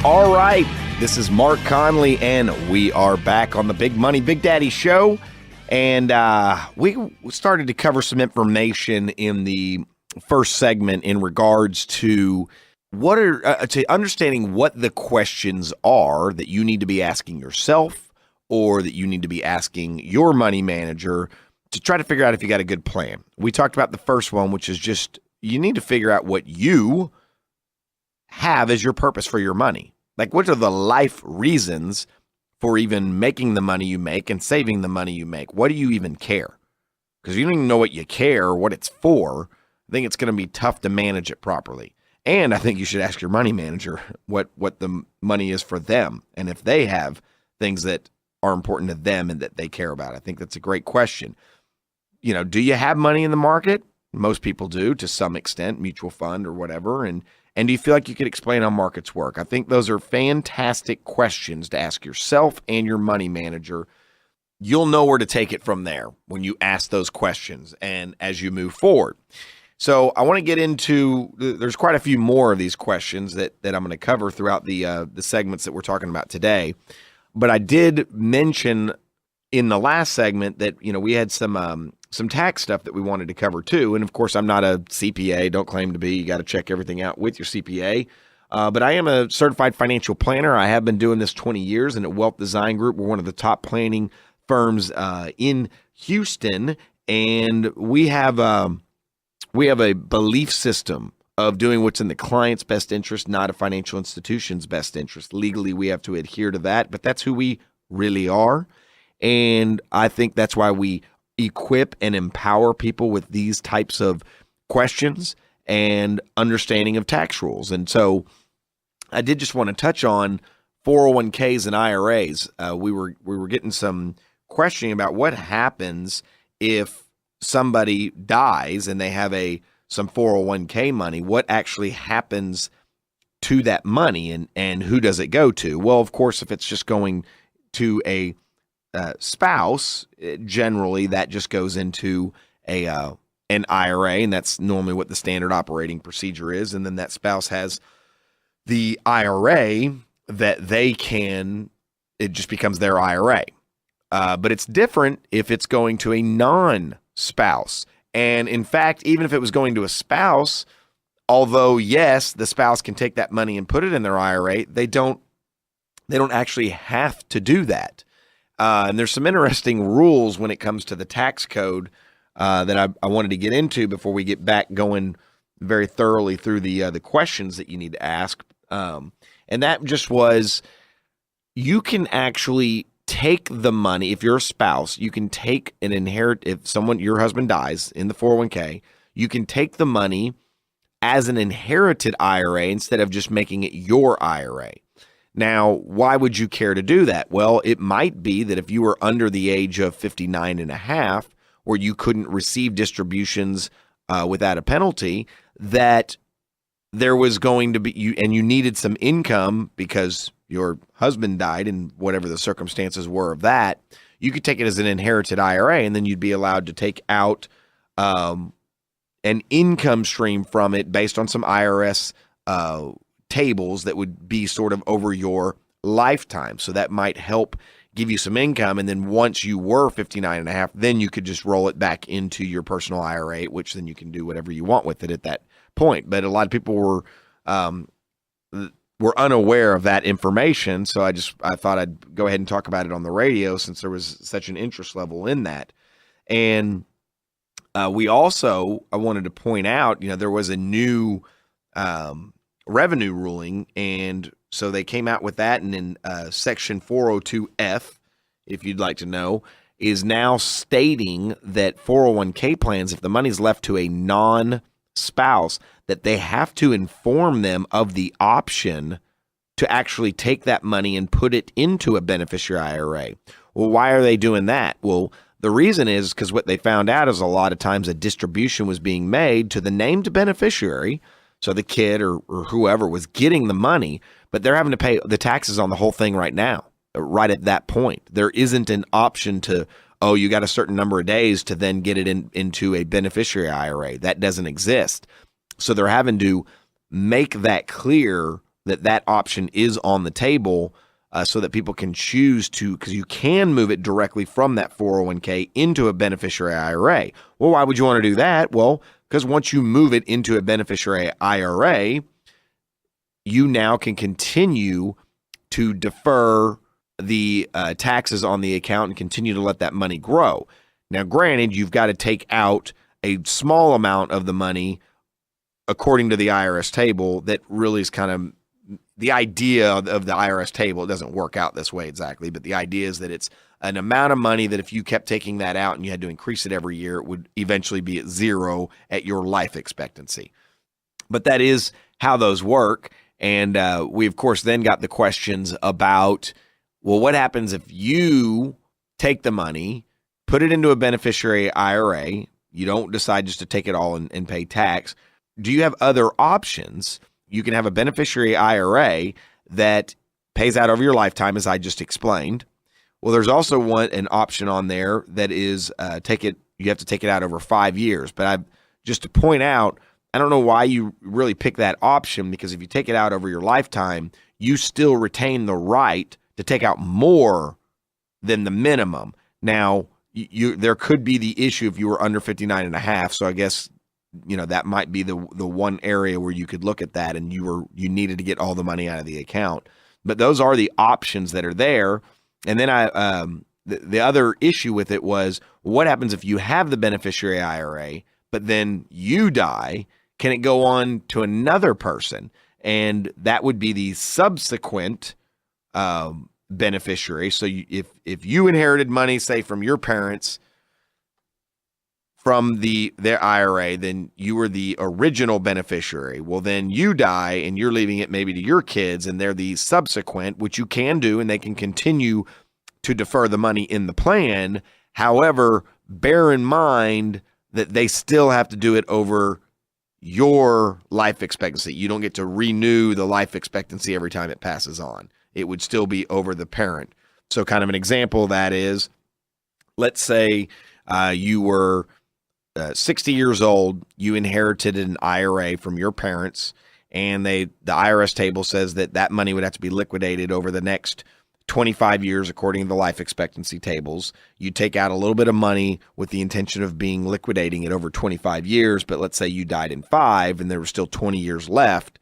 All right, this is Mark Conley, and we are back on the Big Money Big Daddy Show. And we started to cover some information in the first segment in regards to to understanding what the questions are that you need to be asking yourself or that you need to be asking your money manager to try to figure out if you got a good plan. We talked about the first one, which is just you need to figure out what you have as your purpose for your money. Like, what are the life reasons for even making the money you make and saving the money you make? What do you even care? Because you don't even know what you care or what it's for. I think it's going to be tough to manage it properly. And I think you should ask your money manager what the money is for them and if they have things that are important to them and that they care about. I think that's a great question. You know, do you have money in the market? Most people do to some extent, mutual fund or whatever. And do you feel like you could explain how markets work? I think those are fantastic questions to ask yourself and your money manager. You'll know where to take it from there when you ask those questions and as you move forward. So I want to get into, there's quite a few more of these questions that I'm going to cover throughout the segments that we're talking about today. But I did mention in the last segment that, you know, we had some tax stuff that we wanted to cover too. And of course, I'm not a CPA, don't claim to be. You got to check everything out with your CPA. But I am a certified financial planner. I have been doing this 20 years in a Wealth Design Group. We're one of the top planning firms in Houston. And we have a belief system of doing what's in the client's best interest, not a financial institution's best interest. Legally, we have to adhere to that, but that's who we really are. And I think that's why we equip and empower people with these types of questions and understanding of tax rules. And so I did just want to touch on 401ks and IRAs. We were getting some questioning about what happens if somebody dies and they have some 401k money. What actually happens to that money and who does it go to? Well, of course, if it's just going to a spouse, generally that just goes into an IRA, and that's normally what the standard operating procedure is. And then that spouse has the IRA that it just becomes their IRA. But it's different if it's going to a non-spouse. And in fact, even if it was going to a spouse, although yes, the spouse can take that money and put it in their IRA, they don't actually have to do that. And there's some interesting rules when it comes to the tax code that I wanted to get into before we get back going very thoroughly through the questions that you need to ask. And that just was, you can actually take the money. If you're a spouse, you can take an if your husband dies in the 401k, you can take the money as an inherited IRA instead of just making it your IRA. Now, why would you care to do that? Well, it might be that if you were under the age of 59 and a half, where you couldn't receive distributions without a penalty, that there was going to be, you needed some income because your husband died and whatever the circumstances were of that, you could take it as an inherited IRA, and then you'd be allowed to take out an income stream from it based on some IRS tables that would be sort of over your lifetime. So that might help give you some income. And then once you were 59 and a half, then you could just roll it back into your personal IRA, which then you can do whatever you want with it at that point. But a lot of people were unaware of that information. So I thought I'd go ahead and talk about it on the radio since there was such an interest level in that. And I wanted to point out, there was a new revenue ruling, and so they came out with that, and in section 402F, if you'd like to know, is now stating that 401k plans, if the money's left to a non-spouse, that they have to inform them of the option to actually take that money and put it into a beneficiary IRA. Well, why are they doing that? Well, the reason is because what they found out is a lot of times a distribution was being made to the named beneficiary. So the kid or whoever was getting the money, but they're having to pay the taxes on the whole thing right now, right at that point. There isn't an option to, you got a certain number of days to then get it into a beneficiary IRA. That doesn't exist. So they're having to make that clear that option is on the table so that people can choose to, because you can move it directly from that 401k into a beneficiary IRA. Well, why would you want to do that? Well, because once you move it into a beneficiary IRA, you now can continue to defer the taxes on the account and continue to let that money grow. Now, granted, you've got to take out a small amount of the money according to the IRS table. That really is kind of the idea of the IRS table. It doesn't work out this way exactly, but the idea is that it's an amount of money that if you kept taking that out and you had to increase it every year, it would eventually be at zero at your life expectancy. But that is how those work. And we, of course, then got the questions about, well, what happens if you take the money, put it into a beneficiary IRA, you don't decide just to take it all and pay tax? Do you have other options? You can have a beneficiary IRA that pays out over your lifetime, as I just explained. Well, there's also an option on there that is you have to take it out over 5 years. But just to point out, I don't know why you really pick that option, because if you take it out over your lifetime, you still retain the right to take out more than the minimum. Now, there could be the issue if you were under 59 and a half. So I guess, that might be the one area where you could look at that and you needed to get all the money out of the account. But those are the options that are there. And then the other issue with it was, what happens if you have the beneficiary IRA, but then you die? Can it go on to another person? And that would be the subsequent beneficiary. So if you inherited money, say from your parents, from their IRA, then you were the original beneficiary. Well, then you die and you're leaving it maybe to your kids, and they're the subsequent, which you can do, and they can continue to defer the money in the plan. However, bear in mind that they still have to do it over your life expectancy. You don't get to renew the life expectancy every time it passes on. It would still be over the parent. So kind of an example of that is, let's say you were 60 years old, you inherited an IRA from your parents, and the IRS table says that money would have to be liquidated over the next 25 years according to the life expectancy tables. You take out a little bit of money with the intention of liquidating it over 25 years, but let's say you died in 5 and there were still 20 years left.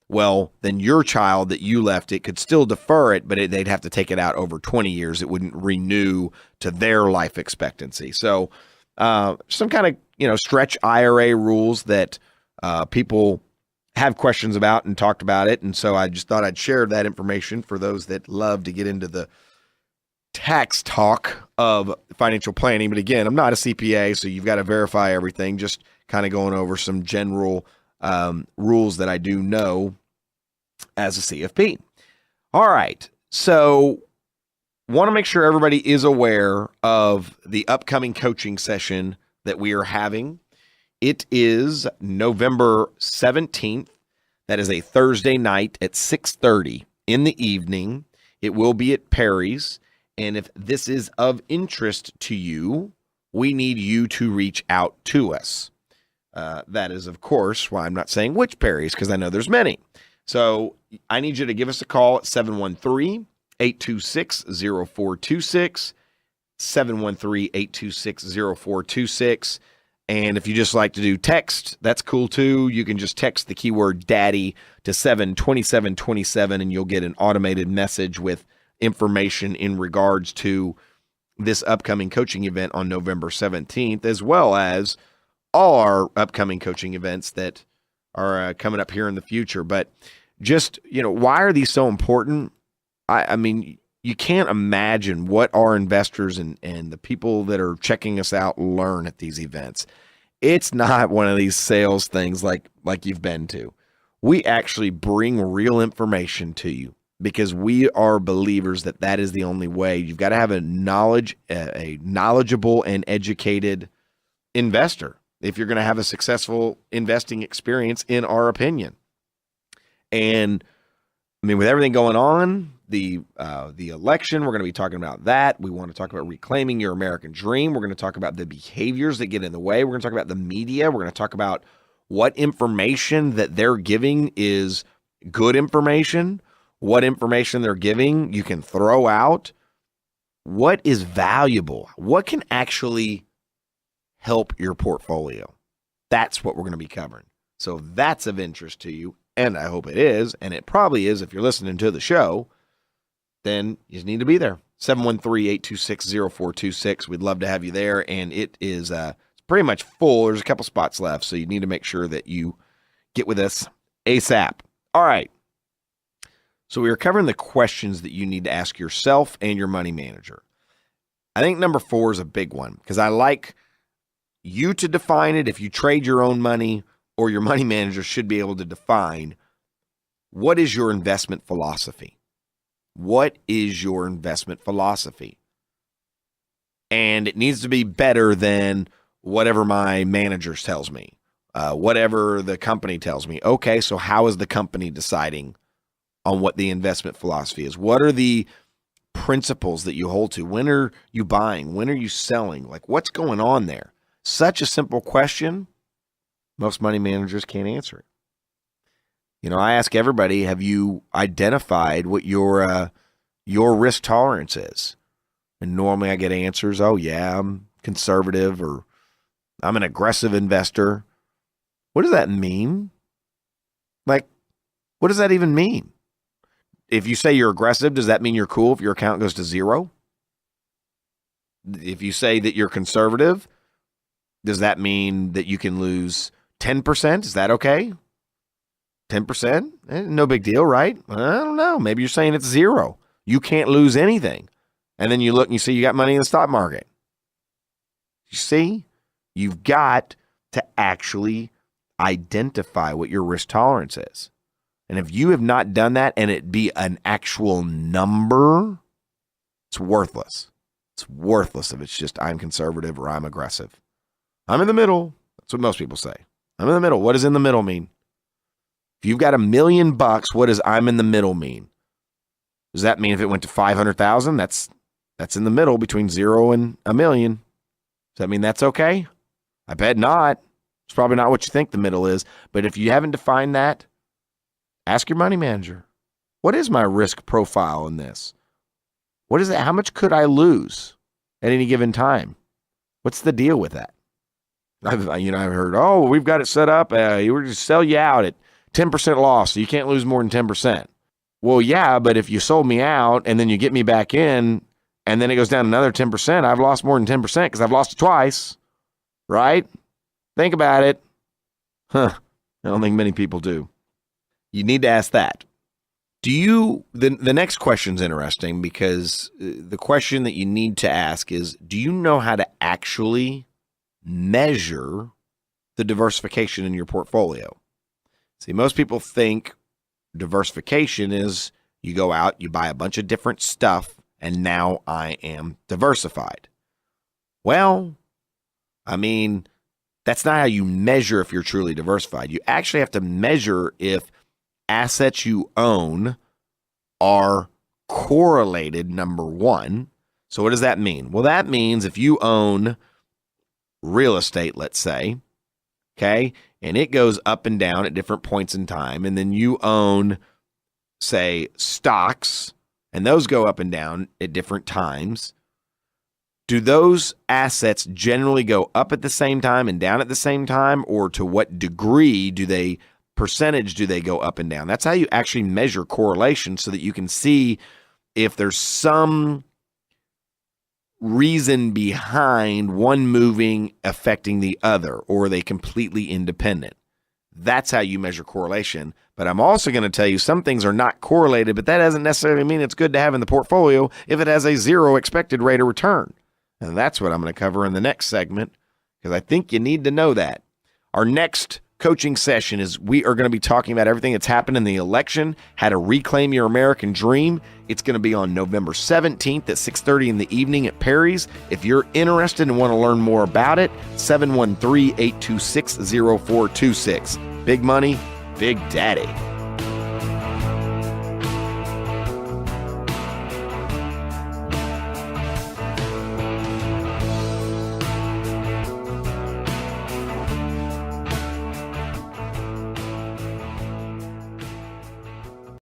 Well, then your child that you left it could still defer it, but they'd have to take it out over 20 years. It wouldn't renew to their life expectancy. So some kind of stretch IRA rules that people have questions about and talked about it. And so I just thought I'd share that information for those that love to get into the tax talk of financial planning. But again, I'm not a CPA, so you've got to verify everything. Just kind of going over some general rules that I do know as a CFP. All right. So want to make sure everybody is aware of the upcoming coaching session that we are having. It is November 17th. That is a Thursday night at 6:30 in the evening. It will be at Perry's. And if this is of interest to you, we need you to reach out to us. That is, of course, why I'm not saying which Perry's, because I know there's many. So I need you to give us a call at 713-826-0426, 713-826-0426. And if you just like to do text, that's cool too. You can just text the keyword daddy to 72727, and you'll get an automated message with information in regards to this upcoming coaching event on November 17th, as well as all our upcoming coaching events that are coming up here in the future. But just, why are these so important? I mean, you can't imagine what our investors and the people that are checking us out learn at these events. It's not one of these sales things like you've been to. We actually bring real information to you because we are believers that is the only way. You've got to have a knowledgeable and educated investor if you're going to have a successful investing experience, in our opinion. And I mean, with everything going on, the election, we're going to be talking about that. We want to talk about reclaiming your American dream. We're going to talk about the behaviors that get in the way. We're going to talk about the media. We're going to talk about what information that they're giving is good information, what information they're giving you can throw out, what is valuable, what can actually help your portfolio. That's what we're going to be covering. So if that's of interest to you, and I hope it is, and it probably is if you're listening to the show, then you just need to be there. 713-826-0426. We'd love to have you there, and it is it's pretty much full. There's a couple spots left, so you need to make sure that you get with us ASAP. All right. So we are covering the questions that you need to ask yourself and your money manager. I think number 4 is a big one because I like you to define it. If you trade your own money, or your money manager should be able to define, what is your investment philosophy? What is your investment philosophy? And it needs to be better than whatever my manager tells me, whatever the company tells me. Okay, so how is the company deciding on what the investment philosophy is? What are the principles that you hold to? When are you buying? When are you selling? Like, what's going on there? Such a simple question. Most money managers can't answer it. You know, I ask everybody, have you identified what your risk tolerance is? And normally I get answers, oh yeah, I'm conservative, or I'm an aggressive investor. What does that mean? Like, what does that even mean? If you say you're aggressive, does that mean you're cool if your account goes to 0? If you say that you're conservative, does that mean that you can lose 10%? Is that okay? 10%? No big deal, right? I don't know. Maybe you're saying it's 0. You can't lose anything. And then you look and you see you got money in the stock market. You see? You've got to actually identify what your risk tolerance is. And if you have not done that and it be an actual number, it's worthless. It's worthless if it's just I'm conservative or I'm aggressive. I'm in the middle. That's what most people say. I'm in the middle. What does in the middle mean? If you've got $1 million, what does I'm in the middle mean? Does that mean if it went to 500,000, that's in the middle between 0 and $1 million? Does that mean that's okay? I bet not. It's probably not what you think the middle is. But if you haven't defined that, ask your money manager. What is my risk profile in this? What is that? How much could I lose at any given time? What's the deal with that? I've heard, oh, we've got it set up. We're just sell you out at 10% loss, so you can't lose more than 10%. Well, yeah, but if you sold me out and then you get me back in and then it goes down another 10%, I've lost more than 10% because I've lost it twice, right? Think about it. I don't think many people do. You need to ask that. The next question's interesting because the question that you need to ask is, do you know how to actually measure the diversification in your portfolio? See, most people think diversification is you go out, you buy a bunch of different stuff, and now I am diversified. Well, I mean, that's not how you measure if you're truly diversified. You actually have to measure if assets you own are correlated, number one. So what does that mean? Well, that means if you own real estate, let's say, okay, and it goes up and down at different points in time, and then you own, say, stocks, and those go up and down at different times, do those assets generally go up at the same time and down at the same time, or to what degree percentage do they go up and down? That's how you actually measure correlation so that you can see if there's some reason behind one moving affecting the other, or are they completely independent? That's how you measure correlation. But I'm also going to tell you some things are not correlated, but that doesn't necessarily mean it's good to have in the portfolio if it has a 0 expected rate of return. And that's what I'm going to cover in the next segment, because I think you need to know that. Our next coaching session is we are going to be talking about everything that's happened in the election, how to reclaim your American dream. It's going to be on November 17th at 6:30 in the evening at Perry's. If you're interested and want to learn more about it, 713-826-0426. Big money, Big Daddy.